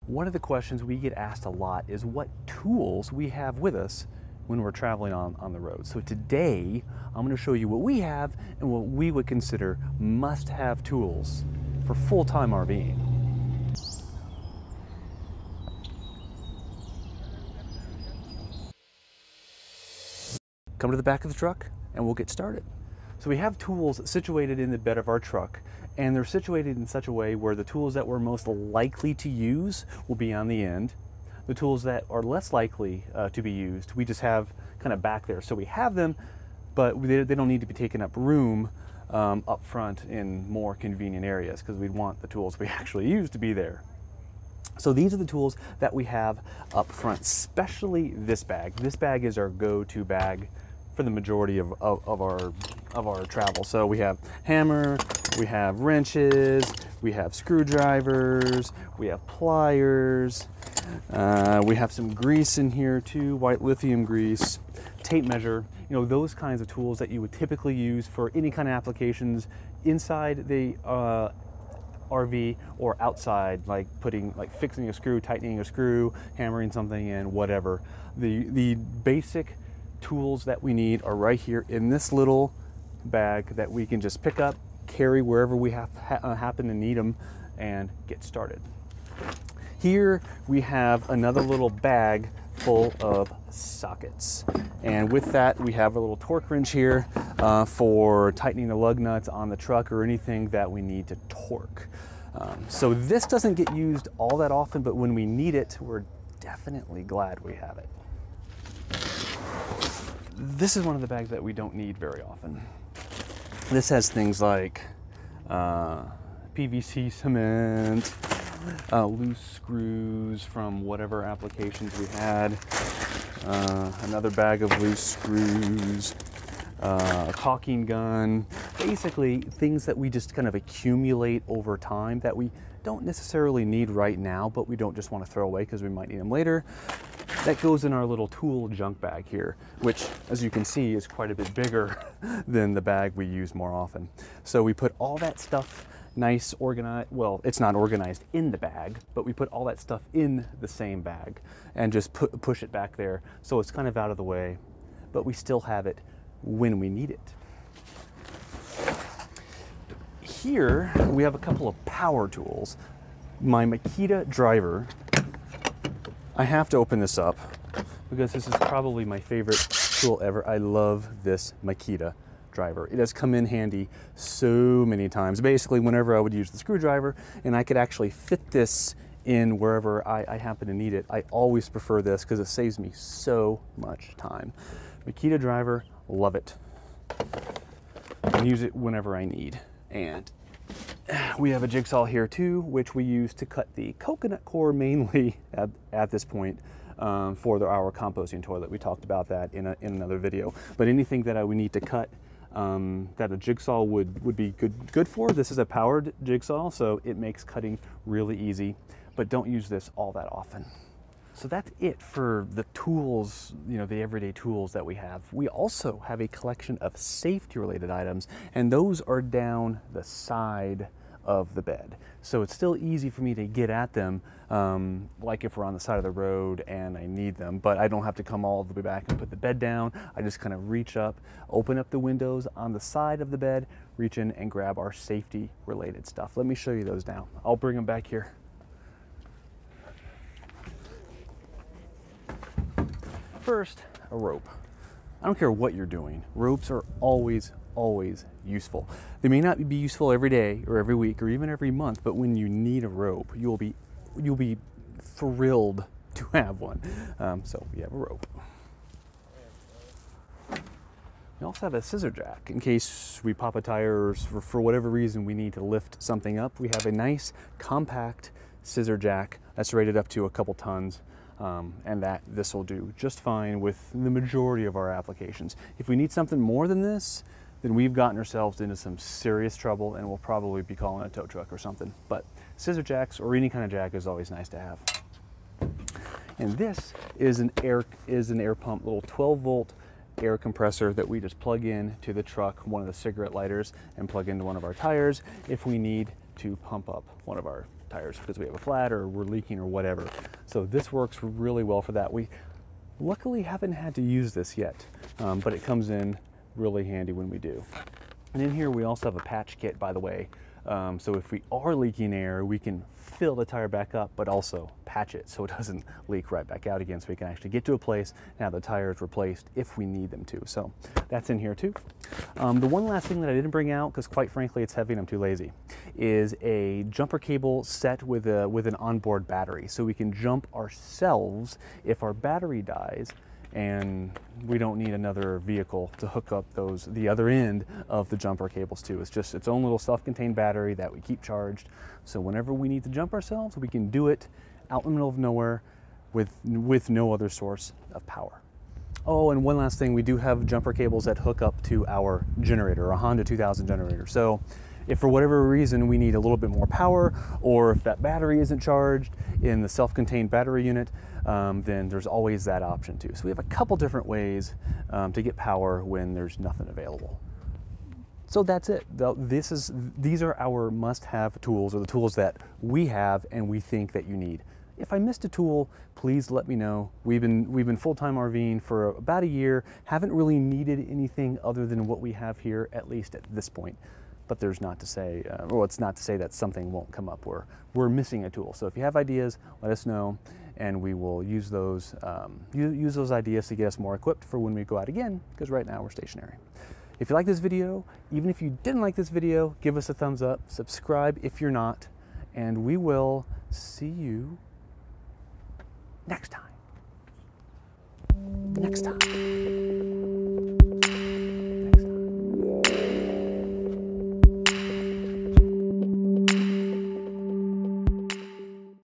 One of the questions we get asked a lot is what tools we have with us when we're traveling on the road. So today, I'm going to show you what we have and what we would consider must-have tools for full-time RVing. Come to the back of the truck and we'll get started. So we have tools situated in the bed of our truck, and they're situated in such a way where the tools that we're most likely to use will be on the end. The tools that are less likely to be used, we just have kind of back there. So we have them, but they don't need to be taking up room up front in more convenient areas, because we'd want the tools we actually use to be there. So these are the tools that we have up front, especially this bag. This bag is our go-to bag for the majority of our travel. So we have hammer, we have wrenches, we have screwdrivers, we have pliers, we have some grease in here too, white lithium grease, tape measure, you know, those kinds of tools that you would typically use for any kind of applications inside the RV or outside, like fixing a screw, tightening a screw, hammering something in, whatever. The basic tools that we need are right here in this little bag that we can just pick up, carry wherever we happen to need them, and get started. Here we have another little bag full of sockets, and with that we have a little torque wrench here for tightening the lug nuts on the truck or anything that we need to torque. So this doesn't get used all that often, but when we need it, we're definitely glad we have it. This is one of the bags that we don't need very often. This has things like Pvc Cement, loose screws from whatever applications we had, another bag of loose screws, a caulking gun, basically things that we just kind of accumulate over time that we don't necessarily need right now, but we don't just want to throw away because we might need them later. That goes in our little tool junk bag here, which, as you can see, is quite a bit bigger than the bag we use more often. So we put all that stuff nice, organized. Well, it's not organized in the bag, but we put all that stuff in the same bag and just push it back there. So it's kind of out of the way, but we still have it when we need it. Here we have a couple of power tools. My Makita Driver. I have to open this up because this is probably my favorite tool ever. I love this Makita Driver. It has come in handy so many times. Basically, whenever I would use the screwdriver and I could actually fit this in wherever I happen to need it, I always prefer this because it saves me so much time. Makita Driver, love it. I use it whenever I need. And we have a jigsaw here too, which we use to cut the coconut core mainly at this point for our composting toilet. We talked about that in another video. But anything that we need to cut that a jigsaw would be good for, this is a powered jigsaw, so it makes cutting really easy. But don't use this all that often. So that's it for the tools, you know, the everyday tools that we have. We also have a collection of safety related items, and those are down the side of the bed. So it's still easy for me to get at them, like if we're on the side of the road and I need them, but I don't have to come all the way back and put the bed down. I just kind of reach up, open up the windows on the side of the bed, reach in and grab our safety related stuff. Let me show you those now. I'll bring them back here. First, a rope. I don't care what you're doing. Ropes are always useful. They may not be useful every day or every week or even every month, but when you need a rope, you'll be thrilled to have one. So we have a rope. We also have a scissor jack in case we pop a tire or for whatever reason we need to lift something up. We have a nice compact scissor jack that's rated up to a couple tons. And this will do just fine with the majority of our applications. If we need something more than this, then we've gotten ourselves into some serious trouble and we'll probably be calling a tow truck or something. But scissor jacks or any kind of jack is always nice to have. And this is an air pump, little 12-volt air compressor that we just plug in to the truck, one of the cigarette lighters, and plug into one of our tires if we need to pump up one of our tires because we have a flat or we're leaking or whatever. So this works really well for that. We luckily haven't had to use this yet, but it comes in really handy when we do. And in here we also have a patch kit, by the way. So if we are leaking air, we can fill the tire back up, but also patch it so it doesn't leak right back out again, so we can actually get to a place and have the tires replaced if we need them to. So that's in here too. The one last thing that I didn't bring out, because quite frankly it's heavy and I'm too lazy, is a jumper cable set with an onboard battery, so we can jump ourselves if our battery dies and we don't need another vehicle to hook up the other end of the jumper cables to. It's just its own little self-contained battery that we keep charged. So whenever we need to jump ourselves, we can do it out in the middle of nowhere with no other source of power. Oh, and one last thing, we do have jumper cables that hook up to our generator, a Honda 2000 generator. So if for whatever reason we need a little bit more power, or if that battery isn't charged in the self-contained battery unit, then there's always that option too. So we have a couple different ways to get power when there's nothing available. So that's it. These are our must-have tools, or the tools that we have and we think that you need. If I missed a tool, please let me know. We've been full-time RVing for about a year, haven't really needed anything other than what we have here, at least at this point. But there's not to say, well, it's not to say that something won't come up where we're missing a tool. So if you have ideas, let us know, and we will use those ideas to get us more equipped for when we go out again, because right now we're stationary. If you like this video, even if you didn't like this video, give us a thumbs up, subscribe if you're not, and we will see you next time.